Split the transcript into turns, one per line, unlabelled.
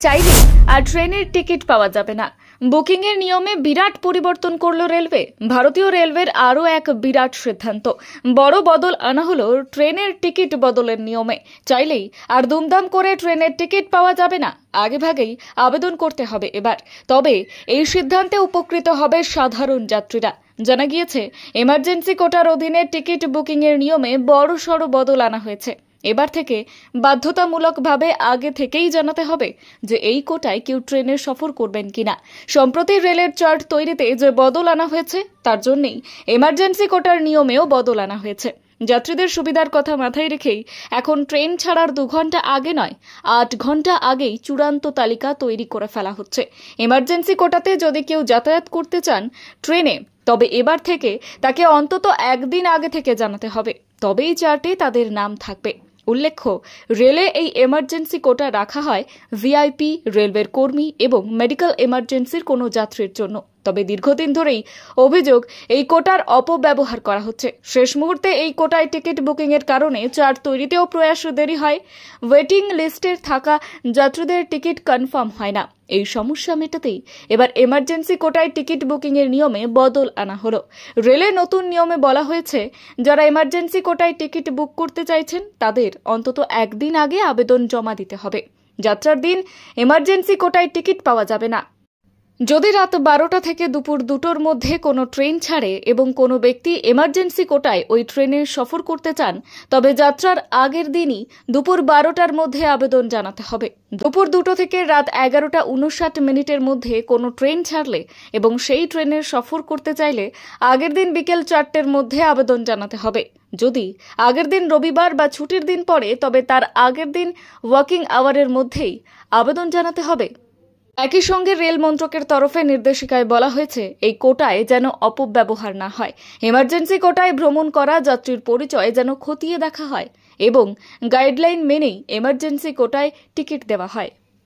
চাইলে আর ট্রেনের টিকিট পাওয়া যাবে না। বুকিং এর নিয়মে বিরাট পরিবর্তন করলো রেলওয়ে। ভারতীয় রেলওয়ের আরও এক বিরাট সিদ্ধান্ত, বড় বদল আনা হলো ট্রেনের টিকিট বদলের নিয়মে। চাইলেই আর দুমদাম করে ট্রেনের টিকিট পাওয়া যাবে না, আগেভাগেই আবেদন করতে হবে এবার। তবে এই সিদ্ধান্তে উপকৃত হবে সাধারণ যাত্রীরা। জানা গিয়েছে, এমার্জেন্সি কোটার অধীনে টিকিট বুকিং এর নিয়মে বড়সড় বদল আনা হয়েছে। এবার থেকে বাধ্যতামূলকভাবে আগে থেকেই জানাতে হবে যে এই কোটায় কেউ ট্রেনের সফর করবেন কিনা। সম্প্রতি রেলের চার্ট তৈরিতে যে বদল আনা হয়েছে, তার জন্যই এমার্জেন্সি কোটার নিয়মেও বদল আনা হয়েছে। যাত্রীদের সুবিধার কথা মাথায় রেখেই এখন ট্রেন ছাড়ার 2 ঘন্টা আগে নয়, 8 ঘন্টা আগেই চূড়ান্ত তালিকা তৈরি করে ফেলা হচ্ছে। এমার্জেন্সি কোটাতে যদি কেউ যাতায়াত করতে চান ট্রেনে, তবে এবার থেকে তাকে অন্তত একদিন আগে থেকে জানাতে হবে, তবেই চার্টে তাদের নাম থাকবে। উল্লেখ্য, রেলে এই এমার্জেন্সি কোটা রাখা হয় ভিআইপি, রেলওয়ের কর্মী এবং মেডিকেল এমার্জেন্সির কোনো যাত্রীর জন্য। তবে দীর্ঘদিন ধরেই অভিযোগ এই কোটার অপব্যবহার করা হচ্ছে। শেষ মুহূর্তে এই কোটায় টিকিট বুকিং এর কারণে চার্ট তৈরিতেও প্রয়াস দেরি হয়। ওয়েটিং লিস্টে থাকা যাত্রীদের টিকিট কনফার্ম হয় না। এই সমস্যা মেটাতেই এবার এমার্জেন্সি কোটায় টিকিট বুকিং এর নিয়মে বদল আনা হলো। রেলের নতুন নিয়মে বলা হয়েছে, যারা এমার্জেন্সি কোটায় টিকিট বুক করতে চাইছেন তাদের অন্তত একদিন আগে আবেদন জমা দিতে হবে। যাত্রার দিন এমার্জেন্সি কোটায় টিকিট পাওয়া যাবে না। যদি রাত 12টা থেকে দুপুর 2টোর মধ্যে কোনো ট্রেন ছাড়ে এবং কোনো ব্যক্তি এমার্জেন্সি কোটায় ওই ট্রেনে সফর করতে চান, তবে যাত্রার আগের দিনই দুপুর 12টার মধ্যে আবেদন জানাতে হবে। দুপুর 2টো থেকে রাত 11:59 মধ্যে কোনো ট্রেন ছাড়লে এবং সেই ট্রেনের সফর করতে চাইলে আগের দিন বিকেল 4টের মধ্যে আবেদন জানাতে হবে। যদি আগের দিন রবিবার বা ছুটির দিন পড়ে, তবে তার আগের দিন ওয়ার্কিং আওয়ারের মধ্যেই আবেদন জানাতে হবে। একই সঙ্গে রেল মন্ত্রকের তরফে নির্দেশিকায় বলা হয়েছে, এই কোটায় যেন অপব্যবহার না হয়। এমার্জেন্সি কোটায় ভ্রমণ করা যাত্রীর পরিচয় যেন খতিয়ে দেখা হয় এবং গাইডলাইন মেনেই এমার্জেন্সি কোটায় টিকিট দেওয়া হয়।